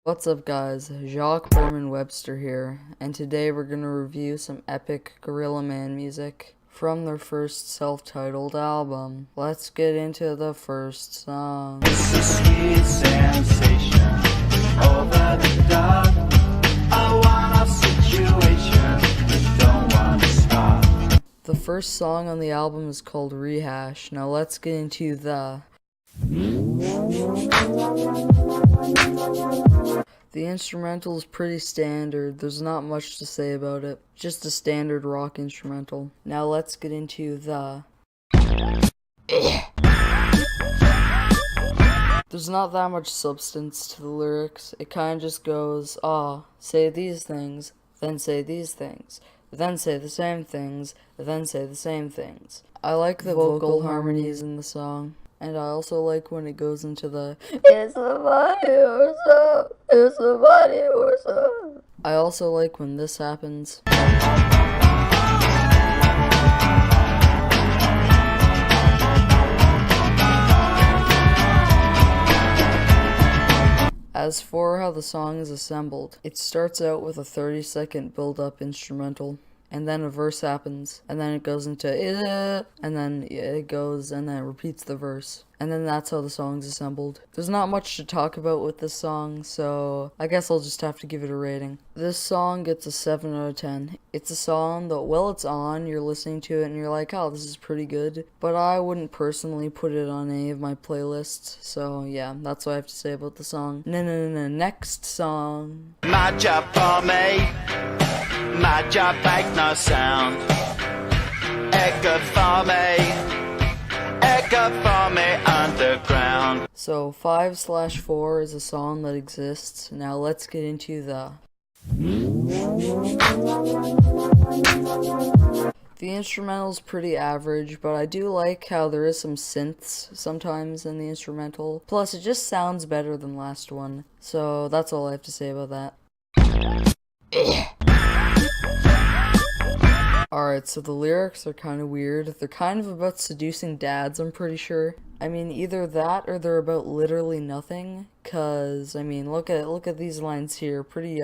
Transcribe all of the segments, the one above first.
What's up guys, Jacques Berman Webster here, and today we're gonna review some epic Gorilla Man music from their first self-titled album. Let's get into the first song. It's a sweet sensation over the dark. A one-off situation, don't want to stop. The first song on the album is called Rehash. Now let's get into The instrumental is pretty standard, there's not much to say about it, just a standard rock instrumental. Now let's get into There's not that much substance to the lyrics, it kinda just goes, say these things, then say these things, then say the same things, then say the same things. I like the vocal harmonies in the song. And I also like when it goes into the "It's somebody or so, it's somebody or so." I also like when this happens. As for how the song is assembled, it starts out with a 30-second build-up instrumental. And then a verse happens, and then it goes into and then it goes, and then it repeats the verse. And then that's how the song's assembled. There's not much to talk about with this song, so I guess I'll just have to give it a rating. This song gets a 7 out of 10. It's a song that while it's on, you're listening to it and you're like, oh, this is pretty good. But I wouldn't personally put it on any of my playlists, so yeah, that's what I have to say about the song. Next song. My job for me, my job make no sound. Echo for me underground. So 5/4 is a song that exists. Now let's get into The instrumental's pretty average, but I do like how there is some synths sometimes in the instrumental. Plus, it just sounds better than last one. So that's all I have to say about that. Alright, so the lyrics are kind of weird. They're kind of about seducing dads, I'm pretty sure. I mean, either that or they're about literally nothing. Cause, I mean, look at these lines here. Pretty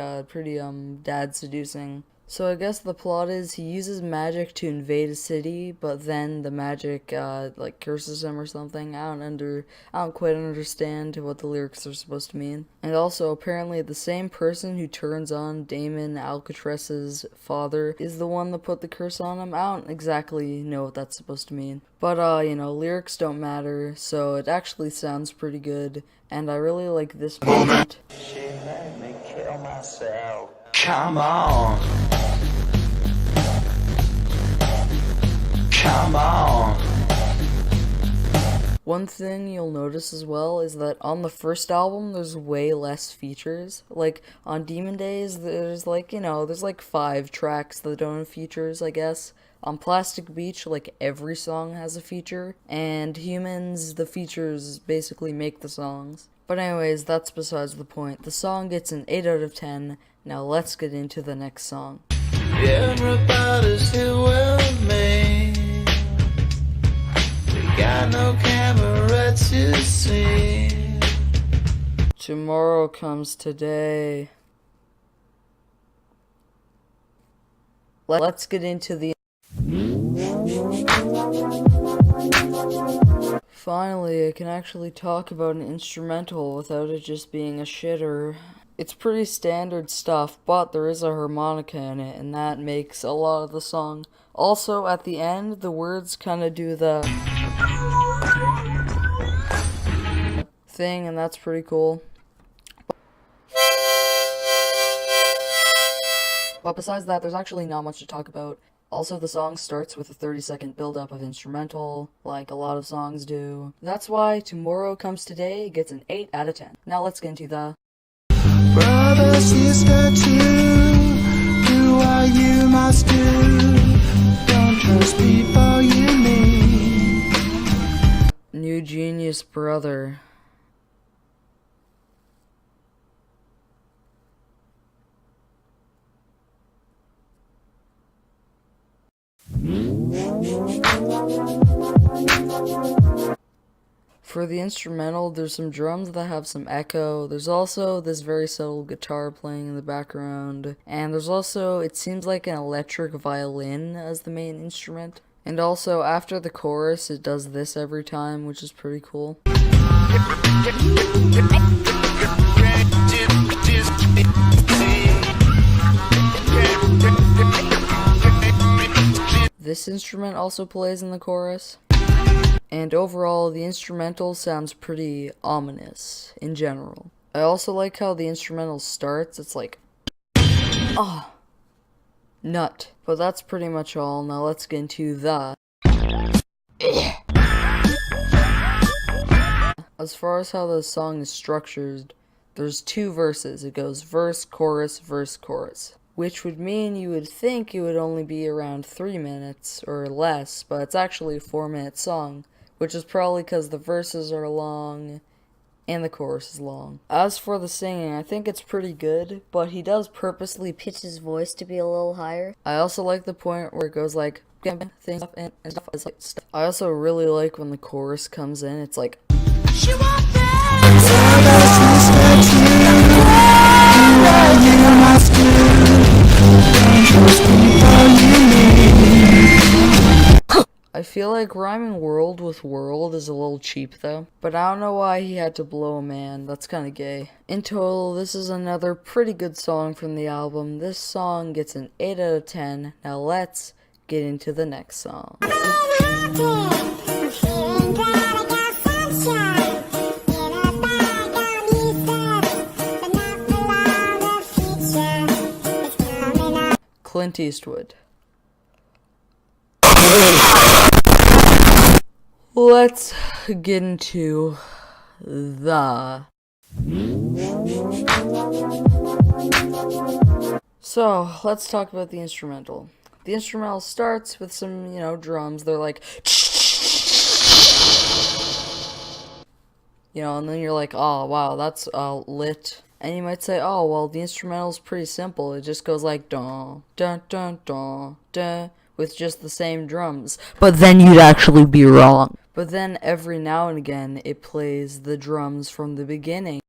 dad seducing. So I guess the plot is he uses magic to invade a city, but then the magic, like, curses him or something. I don't quite understand what the lyrics are supposed to mean. And also, apparently, the same person who turns on Damon Alcatraz's father is the one that put the curse on him. I don't exactly know what that's supposed to mean. But, you know, lyrics don't matter, so it actually sounds pretty good. And I really like this moment. She made me kill myself. Come on. Come on. One thing you'll notice as well is that on the first album, there's way less features. Like, on Demon Days, there's like, there's like 5 tracks that don't have features, I guess. On Plastic Beach, like, every song has a feature. And Humans, the features basically make the songs. But anyways, that's besides the point. The song gets an 8 out of 10. Now let's get into the next song. Everybody's here with me. We got no camera to see. Tomorrow comes today. Let's get into the... Finally, I can actually talk about an instrumental without it just being a shitter. It's pretty standard stuff, but there is a harmonica in it, and that makes a lot of the song. Also, at the end, the words kind of do the thing, and that's pretty cool. But besides that, there's actually not much to talk about. Also, the song starts with a 30-second build-up of instrumental, like a lot of songs do. That's why Tomorrow Comes Today gets an 8 out of 10. Now let's get into the... Brother, sister, too. Do what you must do. Don't trust people you meet. New Genius Brother. For the instrumental, there's some drums that have some echo. There's also this very subtle guitar playing in the background. And there's also, it seems like an electric violin as the main instrument. And also, after the chorus, it does this every time, which is pretty cool. This instrument also plays in the chorus. And overall, the instrumental sounds pretty ominous in general. I also like how the instrumental starts. It's like, oh, nut. But that's pretty much all. Now let's get into the. As far as how the song is structured, there's 2 verses. It goes verse, chorus, verse, chorus. Which would mean you would think it would only be around 3 minutes or less, but it's actually a 4-minute song. Which is probably because the verses are long and the chorus is long. As for the singing, I think it's pretty good, but he does purposely pitch his voice to be a little higher. I also like the point where it goes like things and stuff. I also really like when the chorus comes in. It's like. I feel like rhyming world with world is a little cheap though, but I don't know why he had to blow a man. That's kind of gay. In total, this is another pretty good song from the album. This song gets an 8 out of 10. Now let's get into the next song. Clint Eastwood. Let's get into the. So, let's talk about the instrumental. The instrumental starts with some, drums. They're like, and then you're like, oh, wow, that's lit. And you might say, oh, well, the instrumental's pretty simple. It just goes like, dun, dun, dun, dun, dun, with just the same drums. But then you'd actually be wrong. But then every now and again, it plays the drums from the beginning.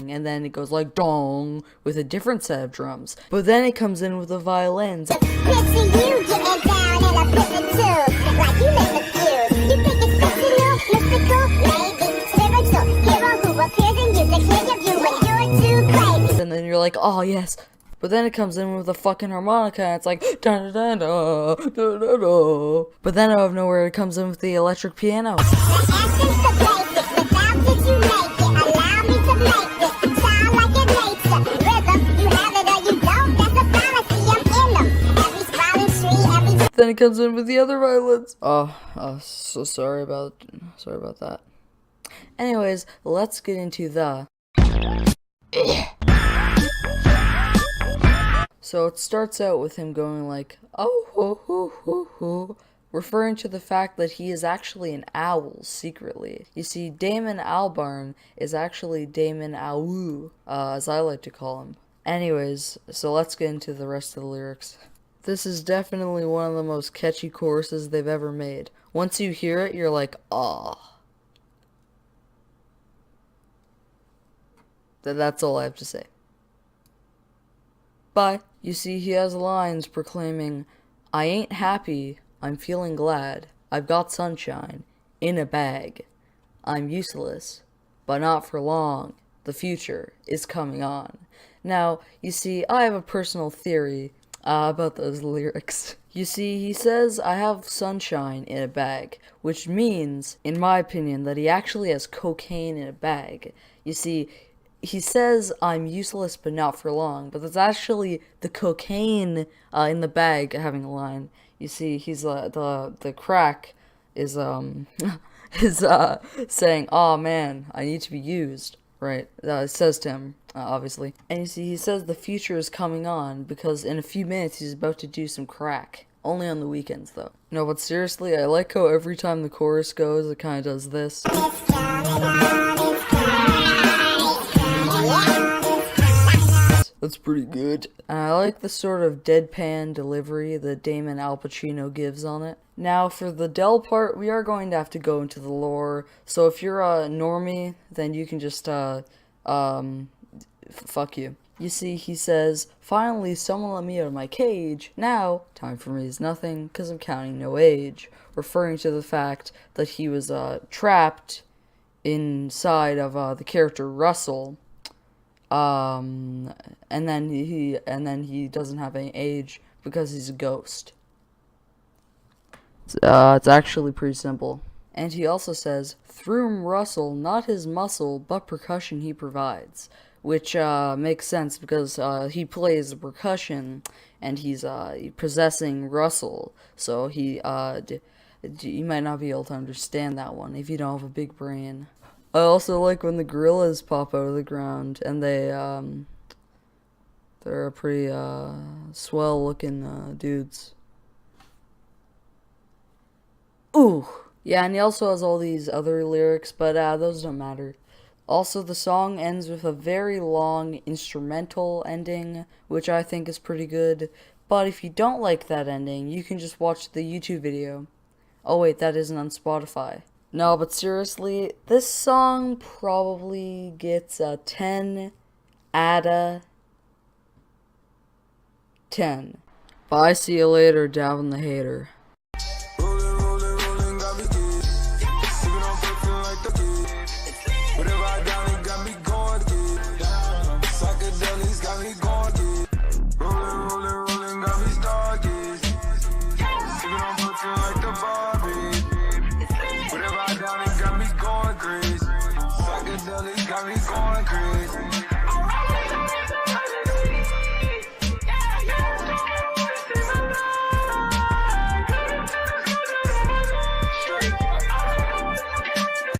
And then it goes like dong with a different set of drums. But then it comes in with the violins. And then you're like, oh yes. But then it comes in with a fucking harmonica and it's like da da da da da da. But then out of nowhere it comes in with the electric piano. Then it comes in with the other violins. So sorry about that. Anyways, let's get into the. So it starts out with him going like, oh ho ho ho ho, referring to the fact that he is actually an owl secretly. You see, Damon Albarn is actually Damon Awu, as I like to call him. Anyways, so let's get into the rest of the lyrics. This is definitely one of the most catchy choruses they've ever made. Once you hear it, you're like, ah. That's all I have to say. Bye. You see, he has lines proclaiming, I ain't happy, I'm feeling glad, I've got sunshine, in a bag. I'm useless, but not for long, the future is coming on. Now, you see, I have a personal theory about those lyrics. You see, he says, I have sunshine in a bag, which means, in my opinion, that he actually has cocaine in a bag. You see, he says, I'm useless but not for long, but that's actually the cocaine in the bag having a line. You see, he's the crack is saying, oh man, I need to be used, right? It says to him, obviously. And you see, he says the future is coming on because in a few minutes he's about to do some crack. Only on the weekends, though. No, but seriously, I like how every time the chorus goes, it kind of does this. That's pretty good. And I like the sort of deadpan delivery that Damon Al Pacino gives on it. Now, for the Del part, we are going to have to go into the lore. So if you're a normie, then you can just, fuck you. You see, he says, "Finally, someone let me out of my cage. Now, time for me is nothing, 'cause I'm counting no age." Referring to the fact that he was, trapped inside of, the character Russell. And then he doesn't have any age because he's a ghost. It's actually pretty simple. And he also says, "Through him Russell, not his muscle, but percussion he provides." Which makes sense because he plays the percussion and he's possessing Russell. So you might not be able to understand that one if you don't have a big brain. I also like when the gorillaz pop out of the ground and they're pretty swell looking dudes. Ooh! Yeah, and he also has all these other lyrics, but those don't matter. Also, the song ends with a very long instrumental ending, which I think is pretty good. But if you don't like that ending, you can just watch the YouTube video. Oh wait, that isn't on Spotify. No, but seriously, this song probably gets a 10 out of 10. Bye, see you later, Davin the Hater. Got me going crazy.